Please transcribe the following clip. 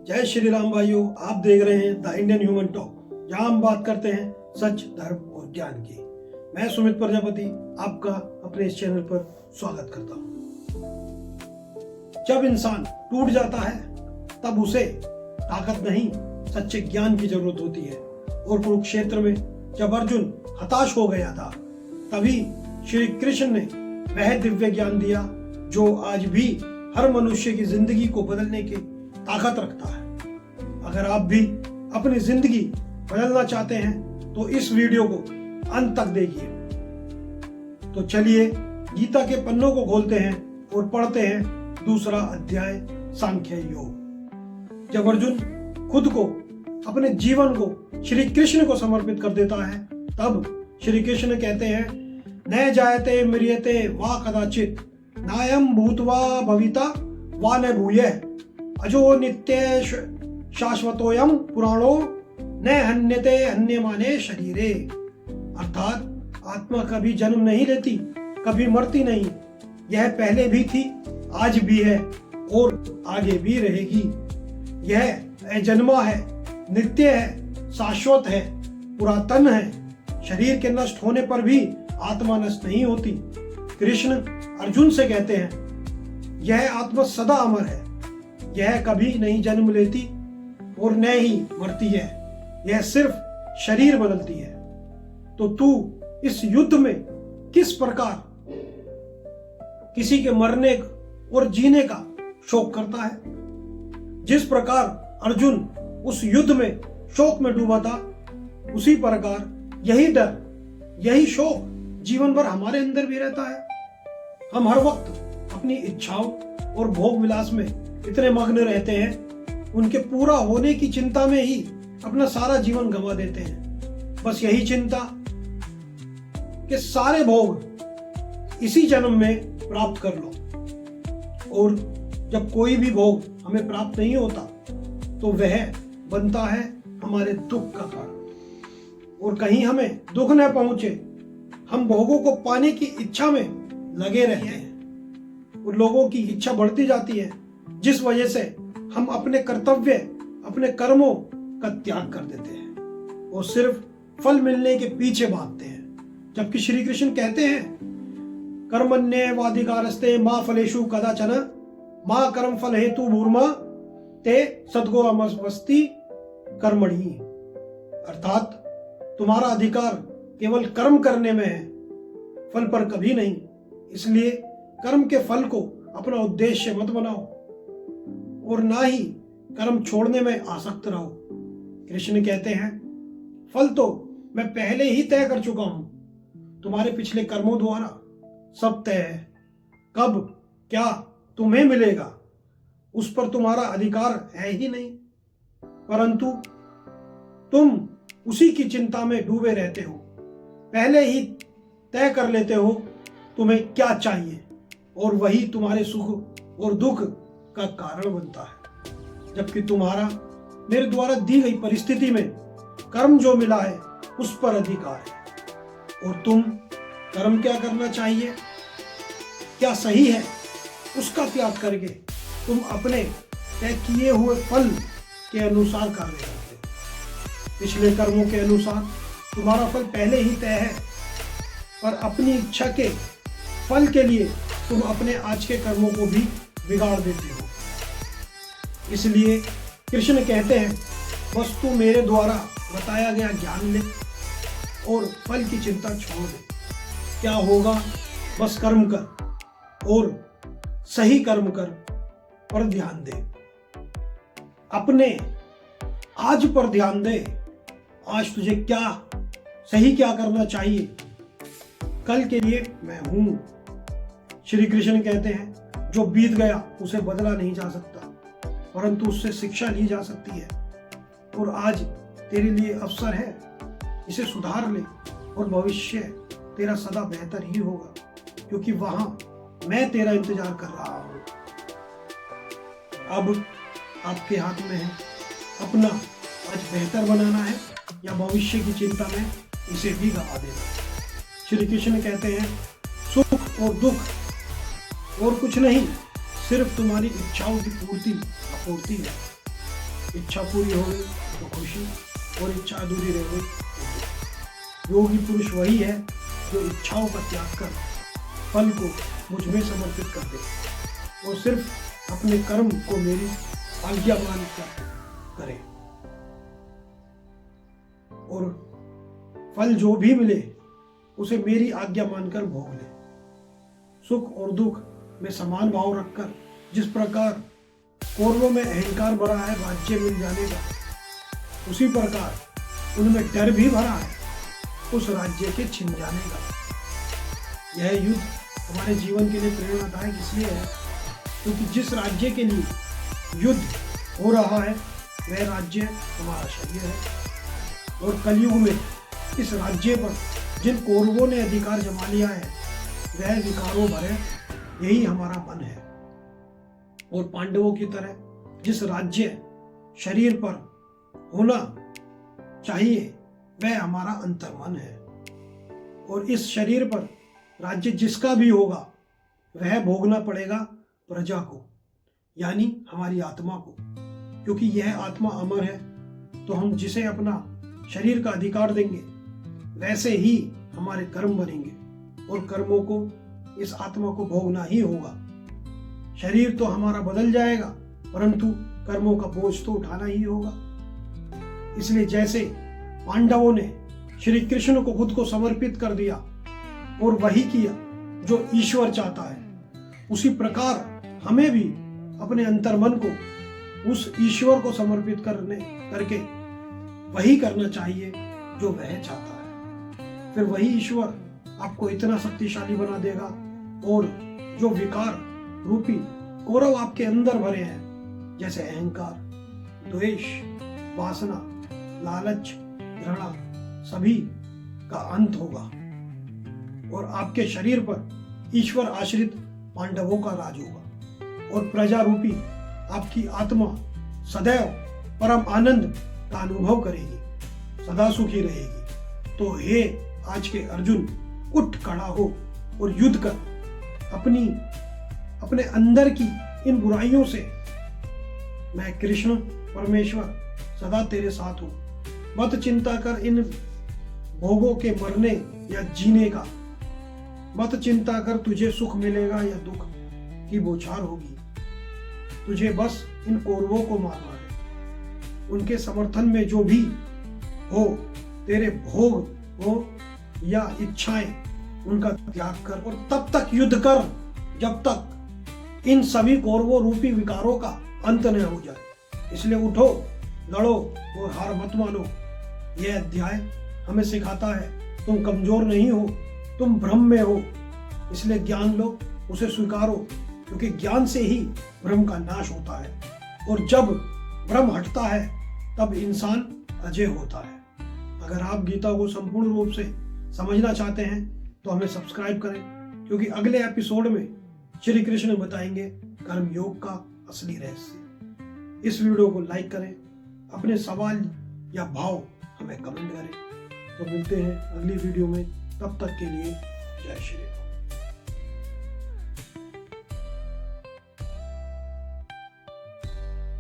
जय श्री राम भाइयों, आप देख रहे हैं द इंडियन ह्यूमन टॉक, जहां हम बात करते हैं सच, धर्म और ज्ञान की। मैं सुमित प्रजापति आपका अपने इस चैनल पर स्वागत करता हूं। जब इंसान टूट जाता है तब उसे ताकत नहीं, सच्चे ज्ञान की जरूरत होती है। और कुरुक्षेत्र में जब अर्जुन हताश हो गया था, तभी श्री कृष्ण ने वह दिव्य ज्ञान दिया जो आज भी हर मनुष्य की जिंदगी को बदलने की ताकत रखता है। अगर आप भी अपनी जिंदगी बदलना चाहते हैं तो इस वीडियो को अंत तक देखिए। तो चलिए गीता के पन्नों को खोलते हैं और पढ़ते हैं दूसरा अध्याय, सांख्य योग। जब अर्जुन खुद को, अपने जीवन को श्री कृष्ण को समर्पित कर देता है, तब श्री कृष्ण कहते हैं, न जायते म्रियते वा कदाचित, नायम भूतवा भविता वा न भूयः, अजो नित्य शाश्वतोयम पुराणो न हन्यते हन्यमाने शरीरे। अर्थात आत्मा कभी जन्म नहीं लेती, कभी मरती नहीं। यह पहले भी थी, आज भी है और आगे भी रहेगी। यह अजन्मा है, नित्य है, शाश्वत है, पुरातन है। शरीर के नष्ट होने पर भी आत्मा नष्ट नहीं होती। कृष्ण अर्जुन से कहते हैं, यह आत्मा सदा अमर है, यह कभी नहीं जन्म लेती और न ही मरती है, यह सिर्फ शरीर बदलती है। तो तू इस युद्ध में किस प्रकार किसी के मरने और जीने का शोक करता है? जिस प्रकार अर्जुन उस युद्ध में शोक में डूबा था, उसी प्रकार यही डर, यही शोक जीवन भर हमारे अंदर भी रहता है। हम हर वक्त अपनी इच्छाओं और भोग विलास में इतने मग्न रहते हैं, उनके पूरा होने की चिंता में ही अपना सारा जीवन गंवा देते हैं। बस यही चिंता कि सारे भोग इसी जन्म में प्राप्त कर लो। और जब कोई भी भोग हमें प्राप्त नहीं होता तो वह बनता है हमारे दुख का कारण। और कहीं हमें दुख न पहुंचे, हम भोगों को पाने की इच्छा में लगे रहते हैं और लोगों की इच्छा बढ़ती जाती है, जिस वजह से हम अपने कर्तव्य, अपने कर्मों का त्याग कर देते हैं और सिर्फ फल मिलने के पीछे भागते हैं। जबकि श्री कृष्ण कहते हैं, कर्मण्येवाधिकारस्ते मा फलेषु कदाचन, मा कर्म फल हेतु भूर्मा ते सद्गो अमस्ति कर्मणि। अर्थात तुम्हारा अधिकार केवल कर्म करने में है, फल पर कभी नहीं। इसलिए कर्म के फल को अपना उद्देश्य मत बनाओ और ना ही कर्म छोड़ने में आसक्त रहो। कृष्ण कहते हैं, फल तो मैं पहले ही तय कर चुका हूं, तुम्हारे पिछले कर्मों द्वारा सब तय है। कब क्या तुम्हें मिलेगा उस पर तुम्हारा अधिकार है ही नहीं, परंतु तुम उसी की चिंता में डूबे रहते हो। पहले ही तय कर लेते हो तुम्हें क्या चाहिए और वही तुम्हारे सुख और दुख का कारण बनता है। जबकि तुम्हारा मेरे द्वारा दी गई परिस्थिति में कर्म जो मिला है उस पर अधिकार है। और तुम कर्म क्या करना चाहिए, क्या सही है, उसका त्याग करके तुम अपने तय किए हुए फल के अनुसार कार्य करते हो। पिछले कर्मों के अनुसार तुम्हारा फल पहले ही तय है, पर अपनी इच्छा के फल के लिए तुम अपने आज के कर्मों को भी बिगाड़ देते हो। इसलिए कृष्ण कहते हैं, बस तू मेरे द्वारा बताया गया ज्ञान ले और फल की चिंता छोड़ दे। क्या होगा, बस कर्म कर और सही कर्म कर पर ध्यान दे। अपने आज पर ध्यान दे। आज तुझे क्या सही, क्या करना चाहिए, कल के लिए मैं हूं। श्री कृष्ण कहते हैं, जो बीत गया उसे बदला नहीं जा सकता, परंतु उससे शिक्षा ली जा सकती है। और आज तेरे लिए अवसर है, इसे सुधार ले और भविष्य तेरा सदा बेहतर ही होगा, क्योंकि वहां मैं तेरा इंतजार कर रहा हूं। अब आपके हाथ में है, अपना आज बेहतर बनाना है या भविष्य की चिंता में इसे भी गंवा देना। श्री कृष्ण कहते हैं, सुख और दुख और कुछ नहीं, सिर्फ तुम्हारी इच्छाओं की पूर्ति आपूर्ति है। इच्छा पूरी हो गई तो खुशी, और इच्छा अधूरी रह गई तो दुख। योगी पुरुष वही है जो इच्छाओं का त्याग कर फल को मुझ में समर्पित कर दे और सिर्फ अपने कर्म को मेरी आज्ञा मानकर करे, और फल जो भी मिले उसे मेरी आज्ञा मानकर भोग ले। सुख और दुख में समान भाव रखकर जिस प्रकार कौरवों में अहंकार भरा है राज्य मिल जाने का, उसी प्रकार उनमें डर भी भरा है उस राज्य के छिन जाने का। यह युद्ध हमारे जीवन के लिए प्रेरणादायक इसलिए है क्योंकि जिस राज्य के लिए युद्ध हो रहा है वह राज्य हमारा शरीर है, और कलयुग में इस राज्य पर जिन कौरवों ने अधिकार जमा लिया है वह विकारों भरे यही हमारा मन है। और पांडवों की तरह जिस राज्य शरीर पर होना चाहिए वह हमारा अंतर्मन है, और इस शरीर पर राज्य जिसका भी होगा वह भोगना पड़ेगा प्रजा को, यानी हमारी आत्मा को, क्योंकि यह आत्मा अमर है। तो हम जिसे अपना शरीर का अधिकार देंगे वैसे ही हमारे कर्म बनेंगे, और कर्मों को इस आत्मा को भोगना ही होगा। शरीर तो हमारा बदल जाएगा परंतु कर्मों का बोझ तो उठाना ही होगा। इसलिए जैसे पांडवों ने श्री कृष्ण को खुद को समर्पित कर दिया और वही किया जो ईश्वर चाहता है, उसी प्रकार हमें भी अपने अंतर्मन को उस ईश्वर को समर्पित करके वही करना चाहिए जो वह चाहता है। फिर वही ईश्वर आपको इतना शक्तिशाली बना देगा, और जो विकार रूपी कौरव आपके अंदर भरे हैं जैसे अहंकार, द्वेष, वासना, लालच, घृणा, सभी का अंत होगा, और आपके शरीर पर ईश्वर आश्रित पांडवों का राज होगा, और प्रजा रूपी आपकी आत्मा सदैव परम आनंद का अनुभव करेगी, सदा सुखी रहेगी। तो हे आज के अर्जुन, उठ खड़ा हो और युद्ध कर, अपने अंदर की इन बुराइयों से। मैं कृष्ण परमेश्वर सदा तेरे साथ हूं। मत चिंता कर इन भोगों के मरने या जीने का, मत चिंता कर तुझे सुख मिलेगा या दुख की बौछार होगी। तुझे बस इन कौरवों को मारना है, उनके समर्थन में जो भी हो, तेरे भोग हो या इच्छाएं, उनका त्याग कर, और तब तक युद्ध कर जब तक इन सभी कौरवों रूपी विकारों का अंत न हो जाए। इसलिए उठो, लड़ो और हार मत मानो। यह अध्याय हमें सिखाता है तुम कमजोर नहीं हो, तुम भ्रम में हो, इसलिए ज्ञान लो, उसे स्वीकारो, क्योंकि ज्ञान से ही भ्रम का नाश होता है, और जब भ्रम हटता है तब इंसान अजय होता है। अगर आप गीता को संपूर्ण रूप से समझना चाहते हैं तो हमें सब्सक्राइब करें, क्योंकि अगले एपिसोड में श्री कृष्ण बताएंगे कर्म योग का असली रहस्य। इस वीडियो को लाइक करें, अपने सवाल या भाव हमें कमेंट करें। तो मिलते हैं अगली वीडियो में, तब तक के लिए जय श्री राम।